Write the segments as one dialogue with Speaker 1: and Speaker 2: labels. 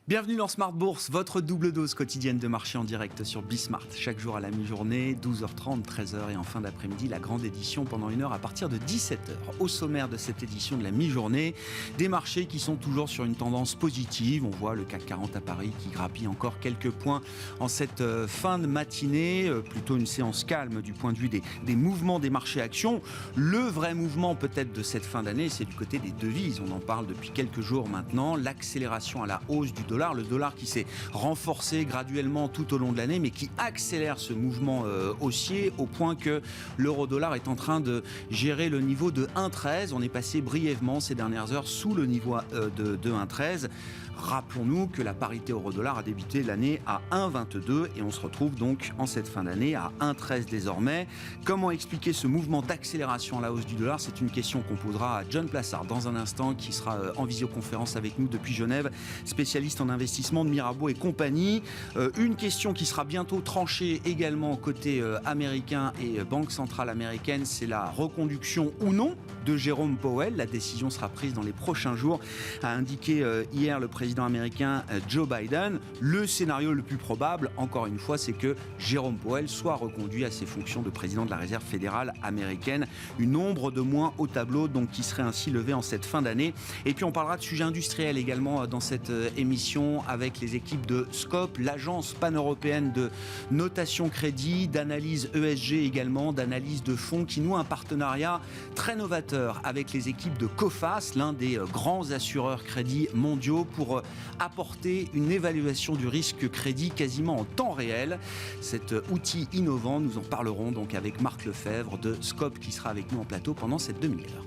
Speaker 1: Bienvenue dans Smart Bourse, votre double dose quotidienne de marché en direct sur Bismart. Chaque jour à la mi-journée, 12h30, 13h et en fin d'après-midi, la grande édition pendant 1 heure à partir de 17h. Au sommaire de cette édition de la mi-journée, des marchés qui sont toujours sur une tendance positive. On voit le CAC 40 à Paris qui grappille encore quelques points en cette fin de matinée. Plutôt une séance calme du point de vue des mouvements des marchés actions. Le vrai mouvement peut-être de cette fin d'année, c'est du côté des devises. On en parle depuis quelques jours maintenant. L'accélération à la hausse du dollar. Le dollar qui s'est renforcé graduellement tout au long de l'année, mais qui accélère ce mouvement haussier au point que l'euro-dollar est en train de gérer le niveau de 1,13. On est passé brièvement ces dernières heures sous le niveau de 1,13. Rappelons-nous que la parité euro-dollar a débuté l'année à 1,22 et on se retrouve donc en cette fin d'année à 1,13 désormais. Comment expliquer ce mouvement d'accélération à la hausse du dollar? C'est une question qu'on posera à John Plassard dans un instant, qui sera en visioconférence avec nous depuis Genève, spécialiste en investissement de Mirabeau et compagnie. Une question qui sera bientôt tranchée également côté américain et banque centrale américaine, c'est la reconduction ou non de Jérôme Powell. La décision sera prise dans les prochains jours, a indiqué hier le président américain Joe Biden. Le scénario le plus probable, encore une fois, c'est que Jérôme Powell soit reconduit à ses fonctions de président de la Réserve fédérale américaine. Une ombre de moins au tableau, donc, qui serait ainsi levée en cette fin d'année. Et puis on parlera de sujets industriels également dans cette émission avec les équipes de Scope, l'agence pan-européenne de notation crédit, d'analyse ESG également, d'analyse de fonds, qui noue un partenariat très novateur avec les équipes de Coface, l'un des grands assureurs crédits mondiaux, pour apporter une évaluation du risque crédit quasiment en temps réel. Cet outil innovant, nous en parlerons donc avec Marc Lefebvre de Scope, qui sera avec nous en plateau pendant cette demi-heure.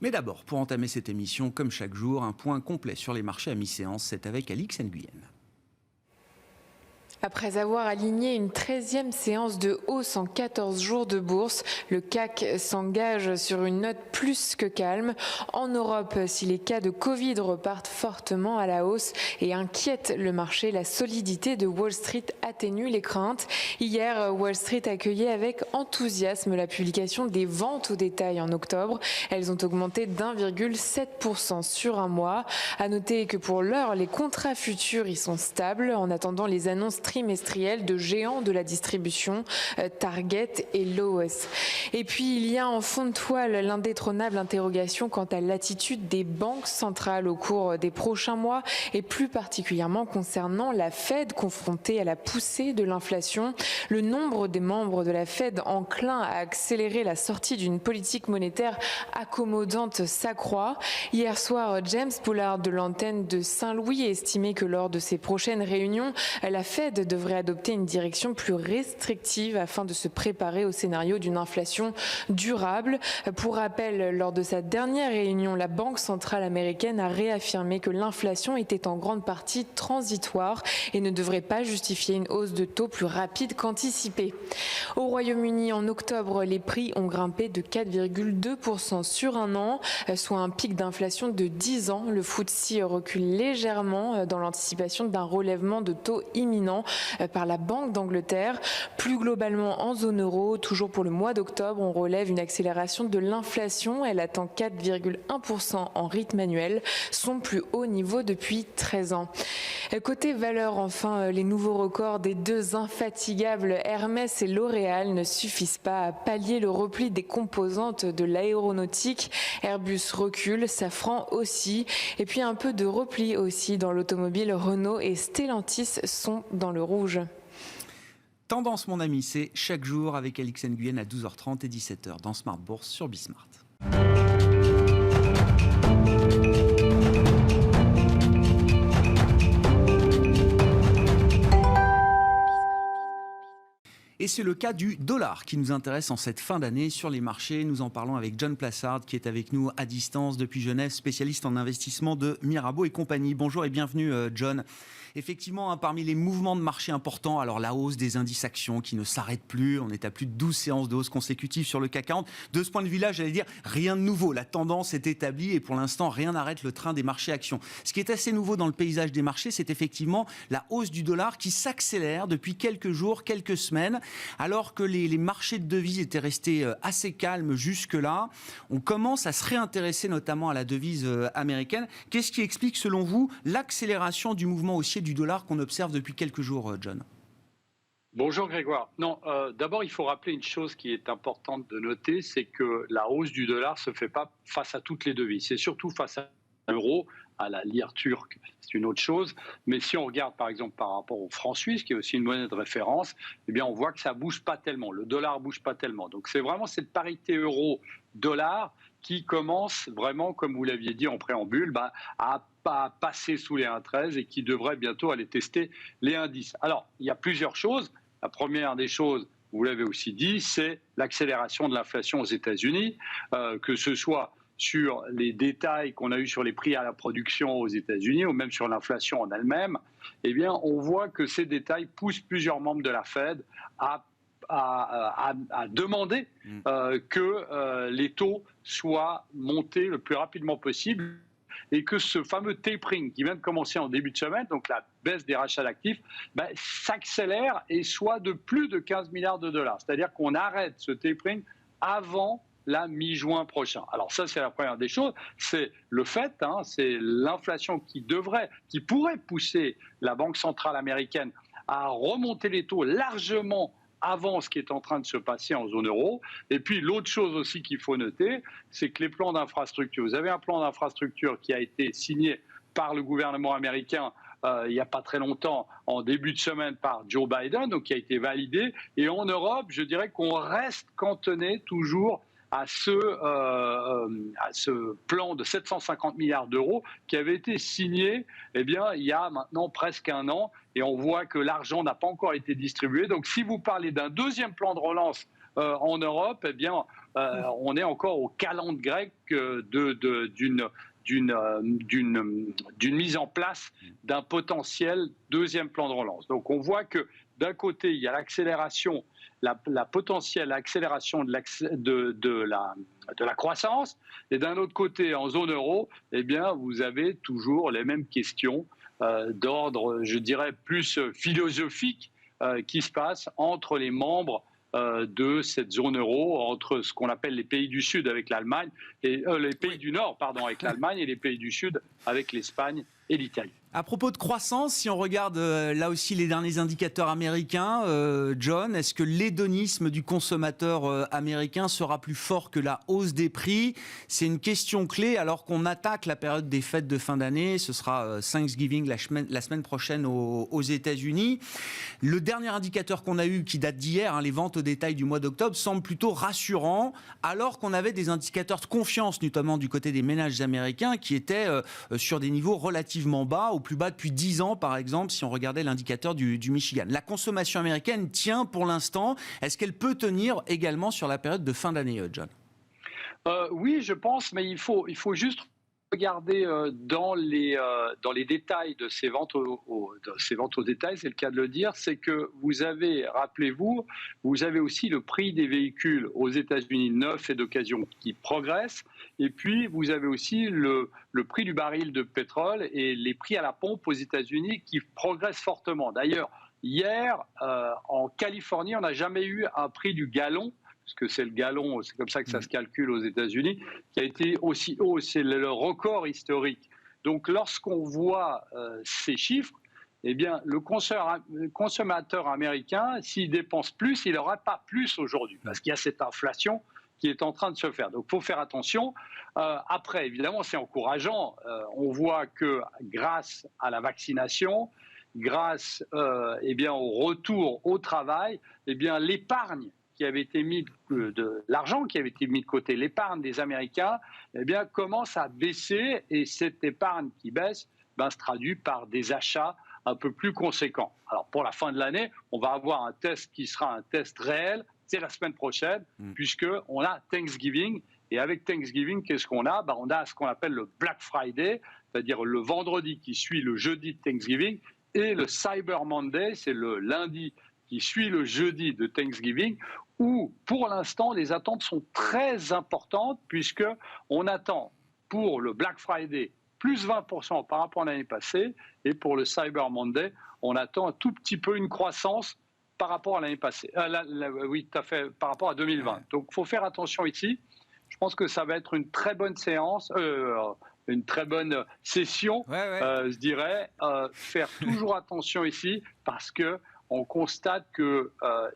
Speaker 1: Mais d'abord, pour entamer cette émission, comme chaque jour, un point complet sur les marchés à mi-séance, c'est avec Alix Nguyen.
Speaker 2: Après avoir aligné une 13e séance de hausse en 14 jours de bourse, le CAC s'engage sur une note plus que calme. En Europe, si les cas de Covid repartent fortement à la hausse et inquiètent le marché, la solidité de Wall Street atténue les craintes. Hier, Wall Street accueillait avec enthousiasme la publication des ventes au détail en octobre. Elles ont augmenté d'1,7% sur un mois. À noter que pour l'heure, les contrats futurs y sont stables en attendant les annonces trimestriel de géants de la distribution, Target et Lowe's. Et puis il y a en fond de toile l'indétrônable interrogation quant à l'attitude des banques centrales au cours des prochains mois et plus particulièrement concernant la Fed confrontée à la poussée de l'inflation. Le nombre des membres de la Fed enclins à accélérer la sortie d'une politique monétaire accommodante s'accroît. Hier soir, James Bullard de l'antenne de Saint-Louis estimait que lors de ses prochaines réunions, la Fed devrait adopter une direction plus restrictive afin de se préparer au scénario d'une inflation durable. Pour rappel, lors de sa dernière réunion, la Banque centrale américaine a réaffirmé que l'inflation était en grande partie transitoire et ne devrait pas justifier une hausse de taux plus rapide qu'anticipée. Au Royaume-Uni, en octobre, les prix ont grimpé de 4,2% sur un an, soit un pic d'inflation de 10 ans. Le FTSE recule légèrement dans l'anticipation d'un relèvement de taux imminent par la Banque d'Angleterre. Plus globalement en zone euro, toujours pour le mois d'octobre, on relève une accélération de l'inflation. Elle atteint 4,1% en rythme annuel, son plus haut niveau depuis 13 ans. Côté valeur, enfin, les nouveaux records des deux infatigables Hermès et L'Oréal ne suffisent pas à pallier le repli des composantes de l'aéronautique. Airbus recule, Safran aussi, et puis un peu de repli aussi dans l'automobile. Renault et Stellantis sont dans le rouge.
Speaker 1: Tendance, mon ami, c'est chaque jour avec Alix Nguyen à 12h30 et 17h dans Smart Bourse sur Bismart. Et c'est le cas du dollar qui nous intéresse en cette fin d'année sur les marchés. Nous en parlons avec John Plassard qui est avec nous à distance depuis Genève, spécialiste en investissement de Mirabeau et compagnie. Bonjour et bienvenue John. Effectivement, parmi les mouvements de marché importants, alors la hausse des indices actions qui ne s'arrête plus, on est à plus de 12 séances de hausse consécutives sur le CAC 40. De ce point de vue-là, j'allais dire, rien de nouveau. La tendance est établie et pour l'instant, rien n'arrête le train des marchés actions. Ce qui est assez nouveau dans le paysage des marchés, c'est effectivement la hausse du dollar qui s'accélère depuis quelques jours, quelques semaines. Alors que les marchés de devises étaient restés assez calmes jusque-là, on commence à se réintéresser notamment à la devise américaine. Qu'est-ce qui explique, selon vous, l'accélération du mouvement haussier du dollar qu'on observe depuis quelques jours, John ?
Speaker 3: Bonjour Grégoire. Non, d'abord il faut rappeler une chose qui est importante de noter, c'est que la hausse du dollar ne se fait pas face à toutes les devises, c'est surtout face à l'euro, à la lire turque, c'est une autre chose. Mais si on regarde par exemple par rapport au franc suisse, qui est aussi une monnaie de référence, eh bien on voit que ça bouge pas tellement, le dollar bouge pas tellement. Donc c'est vraiment cette parité euro-dollar qui commence vraiment, comme vous l'aviez dit en préambule, à passer sous les 1,13 et qui devrait bientôt aller tester les 1,10. Alors, il y a plusieurs choses. La première des choses, vous l'avez aussi dit, c'est l'accélération de l'inflation aux États-Unis, que ce soit sur les détails qu'on a eus sur les prix à la production aux États-Unis ou même sur l'inflation en elle-même. Eh bien, on voit que ces détails poussent plusieurs membres de la Fed à demander que les taux soient montés le plus rapidement possible et que ce fameux tapering qui vient de commencer en début de semaine, donc la baisse des rachats d'actifs, s'accélère et soit de plus de 15 milliards de dollars. C'est-à-dire qu'on arrête ce tapering avant la mi-juin prochain. Alors ça, c'est la première des choses. C'est le fait, c'est l'inflation qui pourrait pousser la Banque centrale américaine à remonter les taux largement avant ce qui est en train de se passer en zone euro. Et puis l'autre chose aussi qu'il faut noter, c'est que les plans d'infrastructure, vous avez un plan d'infrastructure qui a été signé par le gouvernement américain il n'y a pas très longtemps, en début de semaine par Joe Biden, donc qui a été validé. Et en Europe, je dirais qu'on reste cantonné toujours à ce plan de 750 milliards d'euros qui avait été signé il y a maintenant presque un an. Et on voit que l'argent n'a pas encore été distribué. Donc si vous parlez d'un deuxième plan de relance en Europe, on est encore au calendrier grec d'une mise en place d'un potentiel deuxième plan de relance. Donc on voit que d'un côté, il y a l'accélération, la potentielle accélération de la croissance, et d'un autre côté, en zone euro, vous avez toujours les mêmes questions d'ordre, je dirais, plus philosophique qui se passent entre les membres de cette zone euro, entre ce qu'on appelle les pays du Sud avec l'Allemagne, et les pays du Nord, avec l'Allemagne, et les pays du Sud avec l'Espagne et l'Italie.
Speaker 1: À propos de croissance, si on regarde là aussi les derniers indicateurs américains, John, est-ce que l'hédonisme du consommateur américain sera plus fort que la hausse des prix ? C'est une question clé alors qu'on attaque la période des fêtes de fin d'année. Ce sera Thanksgiving la semaine prochaine aux États-Unis. Le dernier indicateur qu'on a eu, qui date d'hier, les ventes au détail du mois d'octobre, semble plutôt rassurant, alors qu'on avait des indicateurs de confiance, notamment du côté des ménages américains, qui étaient sur des niveaux relativement bas, au plus bas depuis 10 ans, par exemple, si on regardait l'indicateur du Michigan. La consommation américaine tient pour l'instant. Est-ce qu'elle peut tenir également sur la période de fin d'année, John ?
Speaker 3: Oui, je pense, mais il faut juste regarder dans les détails de ces ventes au détail, c'est le cas de le dire, c'est que vous avez, rappelez-vous, vous avez aussi le prix des véhicules aux États-Unis neufs et d'occasion qui progresse, et puis vous avez aussi le prix du baril de pétrole et les prix à la pompe aux États-Unis qui progressent fortement. D'ailleurs, hier, en Californie, on n'a jamais eu un prix du gallon, parce que c'est le gallon, c'est comme ça que ça se calcule aux États-Unis, qui a été aussi haut, c'est le record historique. Donc lorsqu'on voit ces chiffres, le consommateur américain, s'il dépense plus, il n'aura pas plus aujourd'hui, parce qu'il y a cette inflation qui est en train de se faire. Donc il faut faire attention. Après, évidemment, c'est encourageant. On voit que grâce à la vaccination, grâce au retour au travail, l'épargne qui avait été mis de l'argent qui avait été mis de côté, l'épargne des Américains, commence à baisser, et cette épargne qui baisse se traduit par des achats un peu plus conséquents. Alors pour la fin de l'année, on va avoir un test qui sera un test réel, c'est la semaine prochaine, puisqu'on a Thanksgiving, et avec Thanksgiving, qu'est-ce qu'on a ? On a ce qu'on appelle le Black Friday, c'est-à-dire le vendredi qui suit le jeudi de Thanksgiving, et le Cyber Monday, c'est le lundi qui suit le jeudi de Thanksgiving, où pour l'instant les attentes sont très importantes, puisqu'on attend pour le Black Friday plus 20% par rapport à l'année passée, et pour le Cyber Monday, on attend un tout petit peu une croissance par rapport à l'année passée. Oui, tout à fait, par rapport à 2020. Donc, il faut faire attention ici. Je pense que ça va être une très bonne séance, une très bonne session, je dirais. Faire toujours attention ici parce qu'on constate que,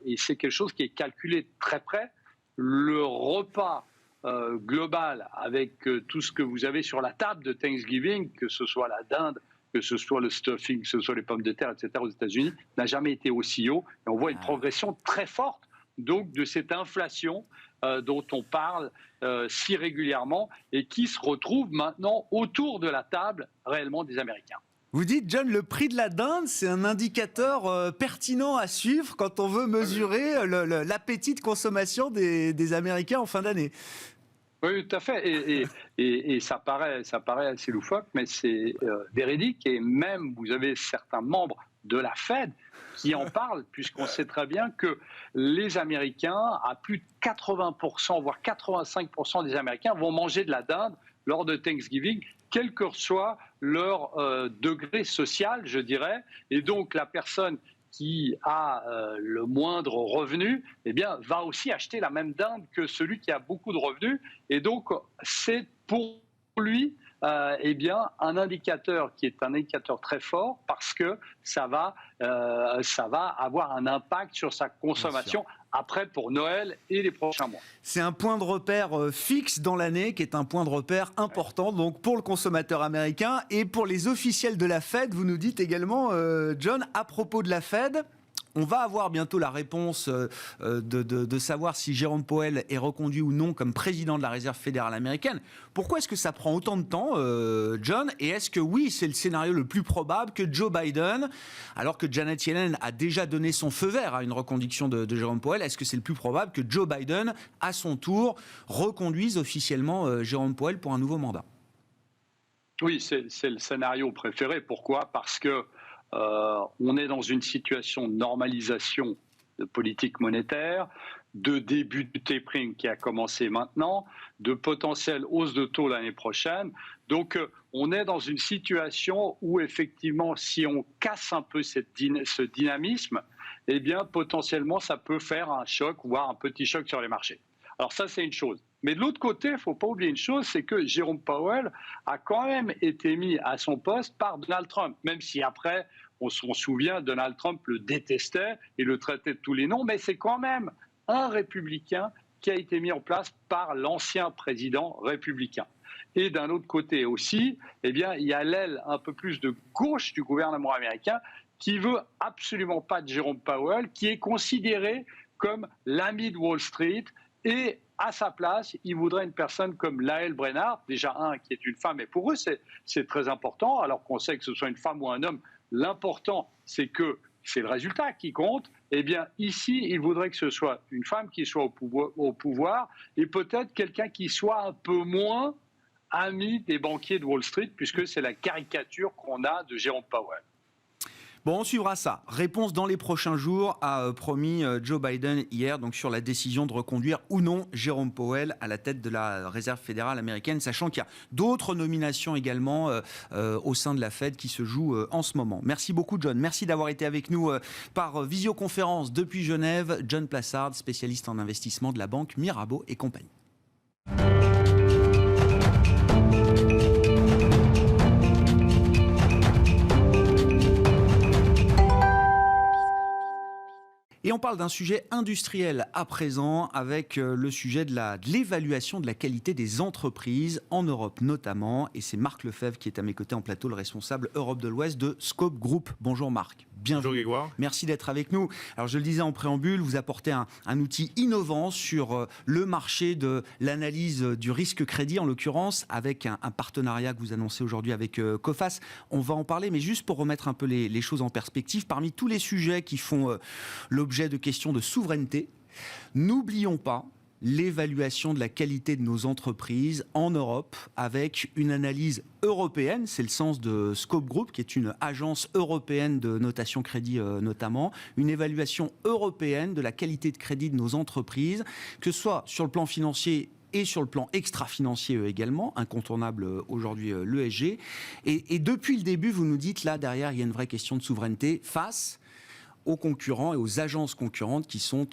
Speaker 3: et c'est quelque chose qui est calculé très près, le repas global avec tout ce que vous avez sur la table de Thanksgiving, que ce soit la dinde, que ce soit le stuffing, que ce soit les pommes de terre, etc. aux États-Unis, n'a jamais été aussi haut. Et on voit une progression très forte donc, de cette inflation dont on parle si régulièrement et qui se retrouve maintenant autour de la table réellement des Américains.
Speaker 1: Vous dites, John, le prix de la dinde, c'est un indicateur pertinent à suivre quand on veut mesurer l'appétit de consommation des Américains en fin d'année.
Speaker 3: Oui, tout à fait. Et ça paraît assez loufoque, mais c'est véridique. Et même, vous avez certains membres de la Fed qui en parlent, puisqu'on sait très bien que les Américains, à plus de 80%, voire 85% des Américains, vont manger de la dinde lors de Thanksgiving, quel que soit leur degré social, je dirais. Et donc, la personne qui a le moindre revenu, eh bien, va aussi acheter la même dinde que celui qui a beaucoup de revenus. Et donc, c'est pour lui eh bien, un indicateur qui est un indicateur très fort parce que ça va avoir un impact sur sa consommation après pour Noël et les prochains mois.
Speaker 1: C'est un point de repère fixe dans l'année qui est un point de repère important donc pour le consommateur américain et pour les officiels de la Fed. Vous nous dites également, John, à propos de la Fed, on va avoir bientôt la réponse de savoir si Jérôme Powell est reconduit ou non comme président de la Réserve fédérale américaine. Pourquoi est-ce que ça prend autant de temps, John? Et est-ce que oui, c'est le scénario le plus probable que Joe Biden, alors que Janet Yellen a déjà donné son feu vert à une reconduction de Jérôme Powell, est-ce que c'est le plus probable que Joe Biden, à son tour, reconduise officiellement Jérôme Powell pour un nouveau mandat?
Speaker 3: Oui, c'est le scénario préféré. Pourquoi? Parce que on est dans une situation de normalisation de politique monétaire, de début du tapering qui a commencé maintenant, de potentielle hausse de taux l'année prochaine. Donc, on est dans une situation où, effectivement, si on casse un peu ce dynamisme, eh bien, potentiellement, ça peut faire un choc, voire un petit choc sur les marchés. Alors ça, c'est une chose. Mais de l'autre côté, il ne faut pas oublier une chose, c'est que Jérôme Powell a quand même été mis à son poste par Donald Trump, même si après, on se souvient, Donald Trump le détestait et le traitait de tous les noms, mais c'est quand même un républicain qui a été mis en place par l'ancien président républicain. Et d'un autre côté aussi, eh bien, il y a l'aile un peu plus de gauche du gouvernement américain qui veut absolument pas de Jérôme Powell, qui est considéré comme l'ami de Wall Street. Et à sa place, il voudrait une personne comme Lael Brainard, déjà qui est une femme, et pour eux, c'est très important, alors qu'on sait que ce soit une femme ou un homme, l'important, c'est que c'est le résultat qui compte. Eh bien, ici, il voudrait que ce soit une femme qui soit au pouvoir et peut-être quelqu'un qui soit un peu moins ami des banquiers de Wall Street, puisque c'est la caricature qu'on a de Jérôme Powell.
Speaker 1: Bon, on suivra ça. Réponse dans les prochains jours, a promis Joe Biden hier, donc sur la décision de reconduire ou non Jérôme Powell à la tête de la Réserve fédérale américaine, sachant qu'il y a d'autres nominations également au sein de la Fed qui se jouent en ce moment. Merci beaucoup, John. Merci d'avoir été avec nous par visioconférence depuis Genève. John Plassard, spécialiste en investissement de la banque Mirabeau et compagnie. Et on parle d'un sujet industriel à présent avec le sujet de l'évaluation de la qualité des entreprises en Europe notamment. Et c'est Marc Lefebvre qui est à mes côtés en plateau, le responsable Europe de l'Ouest de Scope Group. Bonjour Marc. Bienvenue.
Speaker 4: Bonjour Grégoire.
Speaker 1: Merci d'être avec nous. Alors je le disais en préambule, vous apportez un outil innovant sur le marché de l'analyse du risque crédit en l'occurrence avec un partenariat que vous annoncez aujourd'hui avec Coface. On va en parler, mais juste pour remettre un peu les choses en perspective, parmi tous les sujets qui font l'objet de questions de souveraineté, n'oublions pas l'évaluation de la qualité de nos entreprises en Europe avec une analyse européenne, c'est le sens de Scope Group qui est une agence européenne de notation crédit notamment, une évaluation européenne de la qualité de crédit de nos entreprises, que ce soit sur le plan financier et sur le plan extra-financier également, incontournable aujourd'hui l'ESG. Et depuis le début, vous nous dites là derrière, il y a une vraie question de souveraineté face aux concurrents et aux agences concurrentes qui sont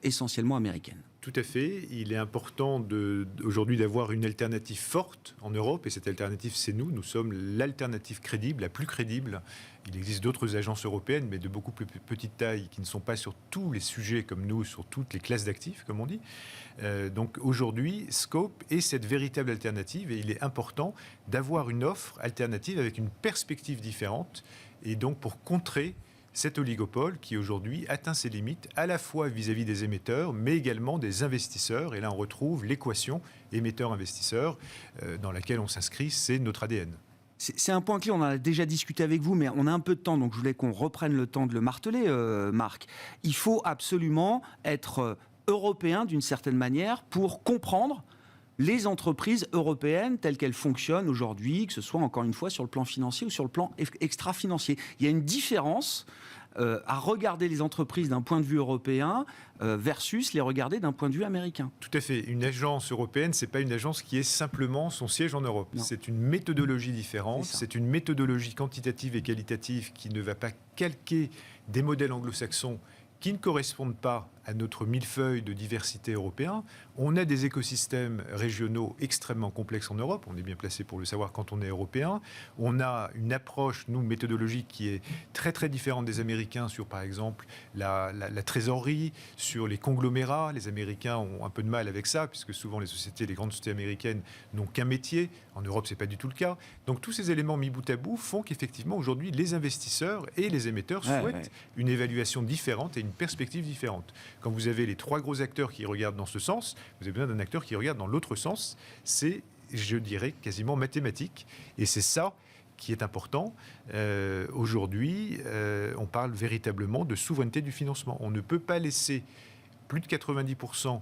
Speaker 1: essentiellement américaines.
Speaker 4: Tout à fait. Il est important aujourd'hui d'avoir une alternative forte en Europe. Et cette alternative, c'est nous. Nous sommes l'alternative crédible, la plus crédible. Il existe d'autres agences européennes, mais de beaucoup plus petite taille, qui ne sont pas sur tous les sujets comme nous, sur toutes les classes d'actifs, comme on dit. Donc aujourd'hui, Scope est cette véritable alternative. Et il est important d'avoir une offre alternative avec une perspective différente. Et donc pour contrer cet oligopole qui aujourd'hui atteint ses limites à la fois vis-à-vis des émetteurs, mais également des investisseurs. Et là, on retrouve l'équation émetteur-investisseur dans laquelle on s'inscrit, c'est notre ADN.
Speaker 1: C'est un point clé, on en a déjà discuté avec vous, mais on a un peu de temps, donc je voulais qu'on reprenne le temps de le marteler, Marc. Il faut absolument être européen d'une certaine manière pour comprendre les entreprises européennes telles qu'elles fonctionnent aujourd'hui, que ce soit encore une fois sur le plan financier ou sur le plan extra-financier. Il y a une différence à regarder les entreprises d'un point de vue européen versus les regarder d'un point de vue américain.
Speaker 4: Tout à fait. Une agence européenne, ce n'est pas une agence qui est simplement son siège en Europe.
Speaker 1: Non.
Speaker 4: C'est une méthodologie différente. C'est une méthodologie quantitative et qualitative qui ne va pas calquer des modèles anglo-saxons qui ne correspondent pas à notre millefeuille de diversité européen. On a des écosystèmes régionaux extrêmement complexes en Europe. On est bien placé pour le savoir quand on est européen. On a une approche, nous, méthodologique qui est très, très différente des Américains sur, par exemple, la trésorerie, sur les conglomérats. Les Américains ont un peu de mal avec ça, puisque souvent les grandes sociétés américaines n'ont qu'un métier. En Europe, ce n'est pas du tout le cas. Donc, tous ces éléments mis bout à bout font qu'effectivement, aujourd'hui, les investisseurs et les émetteurs souhaitent une évaluation différente et une perspective différente. Quand vous avez les trois gros acteurs qui regardent dans ce sens, vous avez besoin d'un acteur qui regarde dans l'autre sens. C'est, je dirais, quasiment mathématique. Et c'est ça qui est important. Aujourd'hui, on parle véritablement de souveraineté du financement. On ne peut pas laisser plus de 90%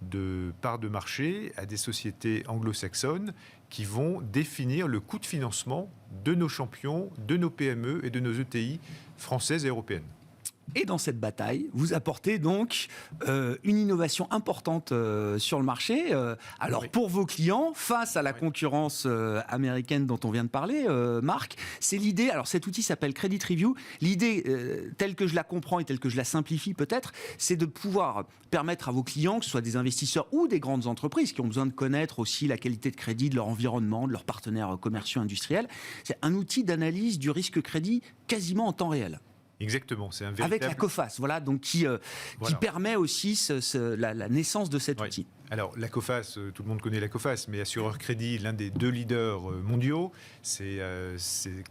Speaker 4: de parts de marché à des sociétés anglo-saxonnes qui vont définir le coût de financement de nos champions, de nos PME et de nos ETI françaises et européennes.
Speaker 1: Et dans cette bataille, vous apportez donc une innovation importante sur le marché. Alors pour vos clients, face à la concurrence américaine dont on vient de parler, Marc, c'est l'idée, alors cet outil s'appelle Credit Review, l'idée telle que je la comprends et telle que je la simplifie peut-être, c'est de pouvoir permettre à vos clients, que ce soit des investisseurs ou des grandes entreprises qui ont besoin de connaître aussi la qualité de crédit de leur environnement, de leurs partenaires commerciaux industriels, c'est un outil d'analyse du risque crédit quasiment en temps réel.
Speaker 4: Exactement, c'est un véritable...
Speaker 1: Avec la COFAS, voilà, donc qui permet aussi la naissance de cet outil.
Speaker 4: Alors, la COFAS, tout le monde connaît la COFAS, mais Assureur Crédit, l'un des deux leaders mondiaux, c'est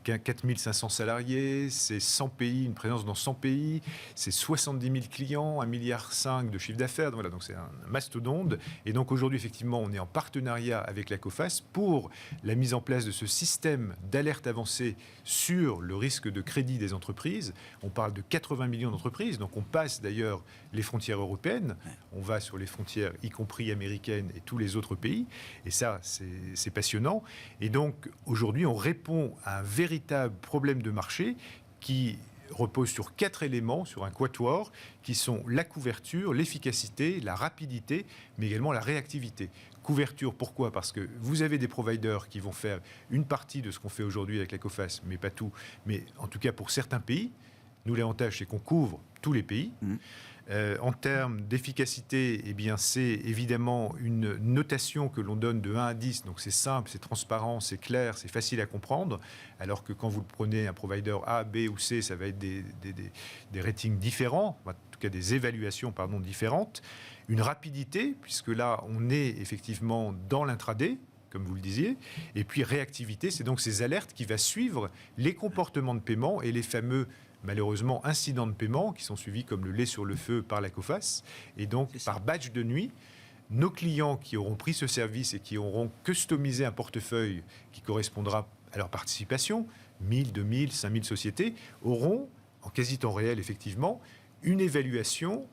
Speaker 4: 4500 salariés, c'est 100 pays, une présence dans 100 pays, c'est 70 000 clients, 1,5 milliard de chiffre d'affaires, voilà, donc c'est un mastodonte. Et donc aujourd'hui, effectivement, on est en partenariat avec la COFAS pour la mise en place de ce système d'alerte avancée sur le risque de crédit des entreprises. On parle de 80 millions d'entreprises, donc on passe d'ailleurs les frontières européennes, on va sur les frontières, y compris américaines et tous les autres pays, et ça, c'est passionnant. Et donc, aujourd'hui, on répond à un véritable problème de marché qui repose sur 4 éléments, sur un quatuor, qui sont la couverture, l'efficacité, la rapidité, mais également la réactivité. Couverture, pourquoi ? Parce que vous avez des providers qui vont faire une partie de ce qu'on fait aujourd'hui avec la COFAS, mais pas tout, mais en tout cas pour certains pays. Nous, l'avantage, c'est qu'on couvre tous les pays. En termes d'efficacité, eh bien, c'est évidemment une notation que l'on donne de 1 à 10. Donc, c'est simple, c'est transparent, c'est clair, c'est facile à comprendre. Alors que quand vous prenez un provider A, B ou C, ça va être des ratings différents, en tout cas des évaluations différentes. Une rapidité, puisque là, on est effectivement dans l'intraday, comme vous le disiez. Et puis, réactivité, c'est donc ces alertes qui vont suivre les comportements de paiement et les fameux malheureusement incidents de paiement qui sont suivis comme le lait sur le feu par la COFAS. Et donc, par batch de nuit, nos clients qui auront pris ce service et qui auront customisé un portefeuille qui correspondra à leur participation, 1000, 2000, 5000 sociétés, auront, en quasi-temps réel effectivement, une évaluation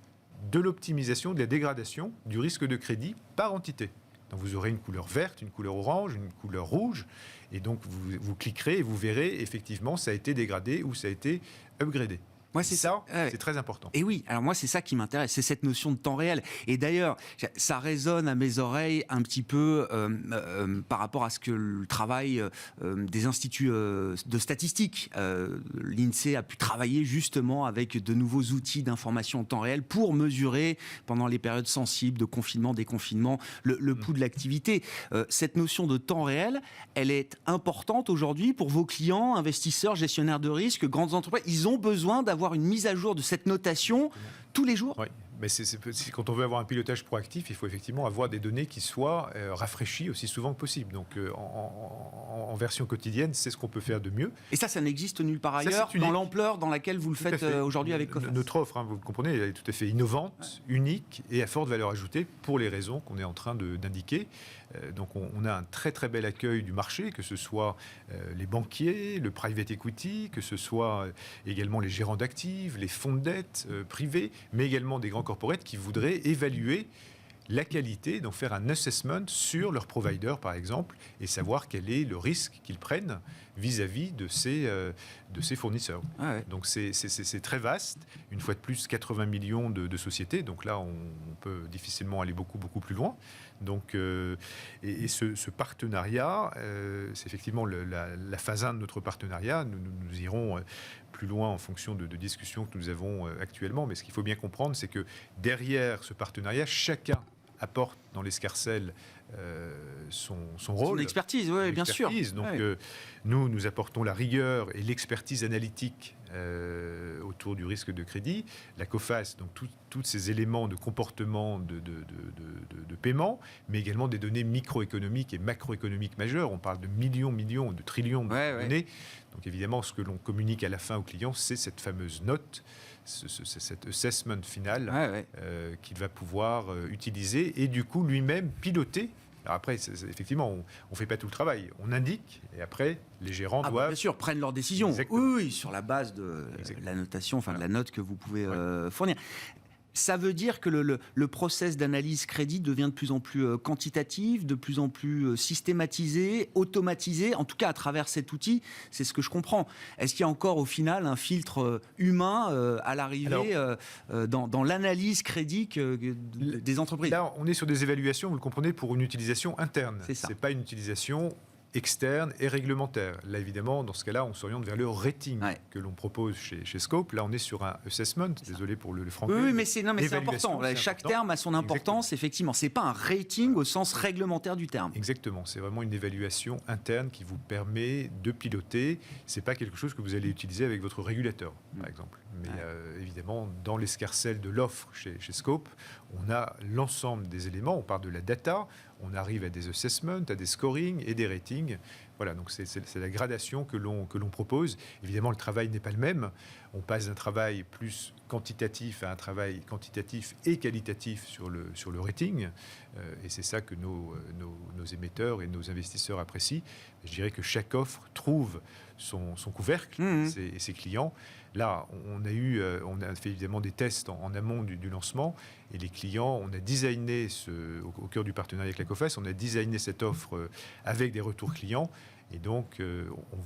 Speaker 4: de l'optimisation, de la dégradation du risque de crédit par entité. Donc vous aurez une couleur verte, une couleur orange, une couleur rouge, et donc vous cliquerez et vous verrez effectivement ça a été dégradé ou ça a été upgradé.
Speaker 1: Moi, c'est ça.
Speaker 4: C'est très important.
Speaker 1: Et oui, alors moi, c'est ça qui m'intéresse, c'est cette notion de temps réel. Et d'ailleurs, ça résonne à mes oreilles un petit peu par rapport à ce que le travail des instituts de statistiques, l'INSEE a pu travailler justement avec de nouveaux outils d'information en temps réel pour mesurer, pendant les périodes sensibles de confinement, déconfinement, le pouls de l'activité. Cette notion de temps réel, elle est importante aujourd'hui pour vos clients, investisseurs, gestionnaires de risque, grandes entreprises. Ils ont besoin d'avoir une mise à jour de cette notation tous les jours.
Speaker 4: Oui. Mais quand on veut avoir un pilotage proactif, il faut effectivement avoir des données qui soient rafraîchies aussi souvent que possible. Donc en version quotidienne, c'est ce qu'on peut faire de mieux.
Speaker 1: Et ça n'existe nulle part ailleurs, dans l'ampleur dans laquelle vous le faites aujourd'hui avec Coface.
Speaker 4: Notre offre, vous le comprenez, elle est tout à fait innovante, unique et à forte valeur ajoutée pour les raisons qu'on est en train d'indiquer. Donc on a un très très bel accueil du marché, que ce soit les banquiers, le private equity, que ce soit également les gérants d'actifs, les fonds de dette privés, mais également des grands corporates qui voudraient évaluer la qualité, donc faire un assessment sur leur provider par exemple, et savoir quel est le risque qu'ils prennent vis-à-vis de ces fournisseurs.
Speaker 1: Ah ouais.
Speaker 4: Donc c'est très vaste. Une fois de plus, 80 millions de sociétés. Donc là, on peut difficilement aller beaucoup plus loin. Donc, et ce partenariat, c'est effectivement la phase 1 de notre partenariat. Nous irons plus loin en fonction de discussions que nous avons actuellement. Mais ce qu'il faut bien comprendre, c'est que derrière ce partenariat, chacun apporte dans l'escarcelle son rôle.
Speaker 1: Son expertise, oui, bien sûr.
Speaker 4: Donc, nous apportons la rigueur et l'expertise analytique autour du risque de crédit. La Coface, donc tous ces éléments de comportement de paiement, mais également des données microéconomiques et macroéconomiques majeures. On parle de millions, de trillions de données. Donc évidemment, ce que l'on communique à la fin au client, c'est cette fameuse note, cet assessment final qu'il va pouvoir utiliser et du coup lui-même piloter. Alors après, effectivement, on ne fait pas tout le travail. On indique et après, les gérants doivent...
Speaker 1: bien sûr, prennent leurs décisions.
Speaker 4: Exactement.
Speaker 1: Oui, sur la base de la notation, de la note que vous pouvez fournir. Ça veut dire que le process d'analyse crédit devient de plus en plus quantitatif, de plus en plus systématisé, automatisé, en tout cas à travers cet outil, c'est ce que je comprends. Est-ce qu'il y a encore au final un filtre humain à l'arrivée dans l'analyse crédit des entreprises?
Speaker 4: Là, on est sur des évaluations, vous le comprenez, pour une utilisation interne.
Speaker 1: C'est ça.
Speaker 4: C'est pas une utilisation externe et réglementaire. Là, évidemment, dans ce cas-là, on s'oriente vers le rating que l'on propose chez Scope. Là, on est sur un assessment. Désolé pour le franglais.
Speaker 1: Oui, mais c'est important. Chaque terme a son importance.
Speaker 4: Exactement.
Speaker 1: Effectivement, c'est pas un rating au sens réglementaire du terme.
Speaker 4: Exactement. C'est vraiment une évaluation interne qui vous permet de piloter. C'est pas quelque chose que vous allez utiliser avec votre régulateur, par exemple. Mais évidemment, dans l'escarcelle de l'offre chez Scope, on a l'ensemble des éléments. On part de la data, on arrive à des assessments, à des scorings et des ratings. Voilà, donc c'est la gradation que l'on propose. Évidemment, le travail n'est pas le même. On passe d'un travail plus quantitatif à un travail quantitatif et qualitatif sur le rating. Et c'est ça que nos émetteurs et nos investisseurs apprécient. Je dirais que chaque offre trouve son couvercle et ses clients. Là, on a fait évidemment des tests en amont du lancement et les clients, on a designé au cœur du partenariat avec la Coface, on a designé cette offre avec des retours clients. Et donc,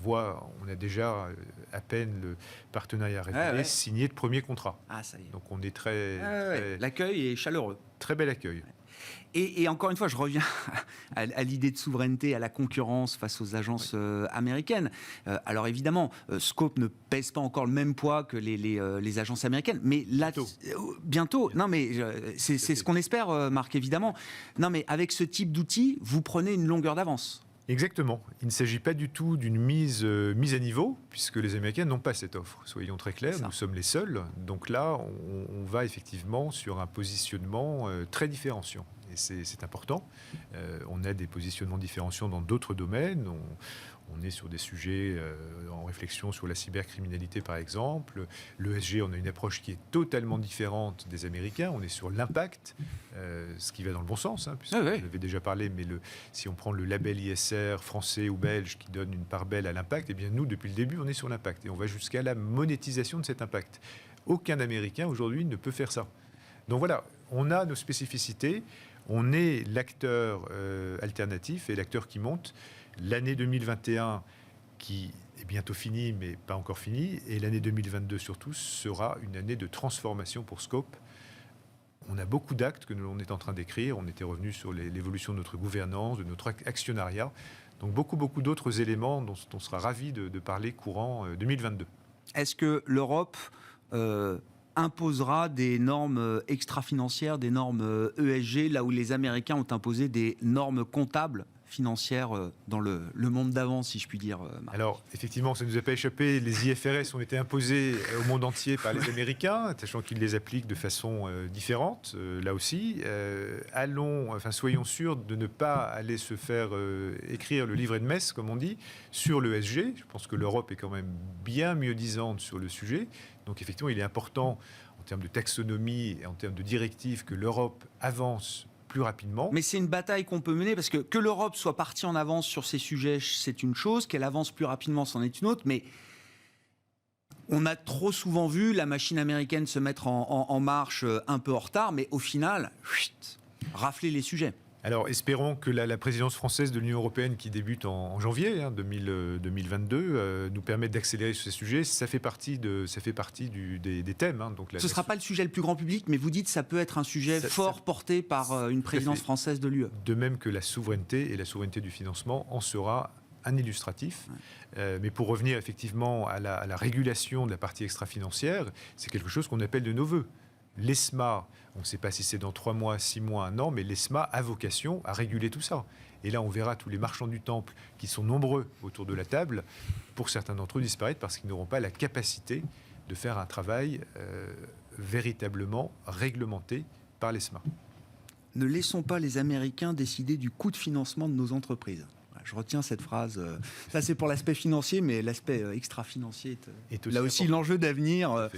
Speaker 4: on a déjà à peine le partenariat révélé, signé de premier contrat.
Speaker 1: Ah, ça y est.
Speaker 4: Donc, on est très...
Speaker 1: L'accueil est chaleureux.
Speaker 4: Très bel accueil.
Speaker 1: Et encore une fois, je reviens à l'idée de souveraineté, à la concurrence face aux agences américaines. Alors évidemment, Scope ne pèse pas encore le même poids que les agences américaines, mais là, bientôt. Non, mais c'est ce qu'on espère, Marc, évidemment. Non, mais avec ce type d'outils, vous prenez une longueur d'avance.
Speaker 4: Exactement. Il ne s'agit pas du tout d'une mise à niveau, puisque les Américains n'ont pas cette offre. Soyons très clairs, nous sommes les seuls. Donc là, on va effectivement sur un positionnement très différenciant. Et c'est important. On a des positionnements différenciants dans d'autres domaines. On est sur des sujets en réflexion sur la cybercriminalité, par exemple. L'ESG, on a une approche qui est totalement différente des Américains. On est sur l'impact, ce qui va dans le bon sens, puisque vous avez déjà parlé, mais si on prend le label ISR français ou belge qui donne une part belle à l'impact, eh bien nous, depuis le début, on est sur l'impact. Et on va jusqu'à la monétisation de cet impact. Aucun Américain, aujourd'hui, ne peut faire ça. Donc voilà, on a nos spécificités. On est l'acteur alternatif et l'acteur qui monte. L'année 2021, qui est bientôt finie, mais pas encore finie. Et l'année 2022, surtout, sera une année de transformation pour Scope. On a beaucoup d'actes que l'on est en train d'écrire. On était revenu sur l'évolution de notre gouvernance, de notre actionnariat. Donc beaucoup d'autres éléments dont on sera ravi de parler courant 2022.
Speaker 1: Est-ce que l'Europe imposera des normes extra-financières, des normes ESG, là où les Américains ont imposé des normes comptables financières dans le monde d'avant, si je puis dire, Marc?
Speaker 4: Alors, effectivement, ça ne nous a pas échappé. Les IFRS ont été imposés au monde entier par les Américains, sachant qu'ils les appliquent de façon différente, là aussi. Soyons sûrs de ne pas aller se faire écrire le livret de messe, comme on dit, sur l'ESG. Je pense que l'Europe est quand même bien mieux disante sur le sujet. Donc, effectivement, il est important, en termes de taxonomie et en termes de directives, que l'Europe avance plus rapidement.
Speaker 1: Mais c'est une bataille qu'on peut mener, parce que l'Europe soit partie en avance sur ces sujets, c'est une chose, qu'elle avance plus rapidement, c'en est une autre, mais on a trop souvent vu la machine américaine se mettre en marche un peu en retard, mais au final, rafler les sujets.
Speaker 4: Alors, espérons que la présidence française de l'Union européenne, qui débute en janvier 2022, nous permette d'accélérer sur ces sujets. Ça fait partie des thèmes. Donc
Speaker 1: ce ne sera pas le sujet le plus grand public, mais vous dites que ça peut être un sujet fort porté par une présidence française de l'UE.
Speaker 4: De même que la souveraineté et la souveraineté du financement en sera un illustratif. Ouais. Mais pour revenir effectivement à la régulation de la partie extra-financière, c'est quelque chose qu'on appelle de nos voeux. L'ESMA, on ne sait pas si c'est dans 3 mois, 6 mois, 1 an, mais l'ESMA a vocation à réguler tout ça. Et là, on verra tous les marchands du temple, qui sont nombreux autour de la table, pour certains d'entre eux disparaître parce qu'ils n'auront pas la capacité de faire un travail véritablement réglementé par l'ESMA.
Speaker 1: Ne laissons pas les Américains décider du coût de financement de nos entreprises. Je retiens cette phrase. Ça, c'est pour l'aspect financier, mais l'aspect extra-financier est là aussi l'enjeu d'avenir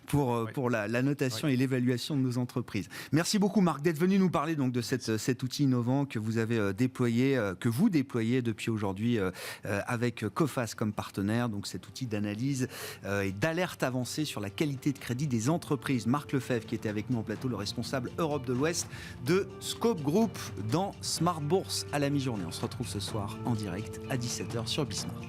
Speaker 1: pour la notation et l'évaluation de nos entreprises. Merci beaucoup, Marc, d'être venu nous parler donc de cet outil innovant que vous avez déployé, que vous déployez depuis aujourd'hui avec Coface comme partenaire. Donc, cet outil d'analyse et d'alerte avancée sur la qualité de crédit des entreprises. Marc Lefebvre, qui était avec nous en plateau, le responsable Europe de l'Ouest de Scope Group dans Smart Bourse à la mi-journée. On se retrouve ce soir en direct à 17h sur Bismart.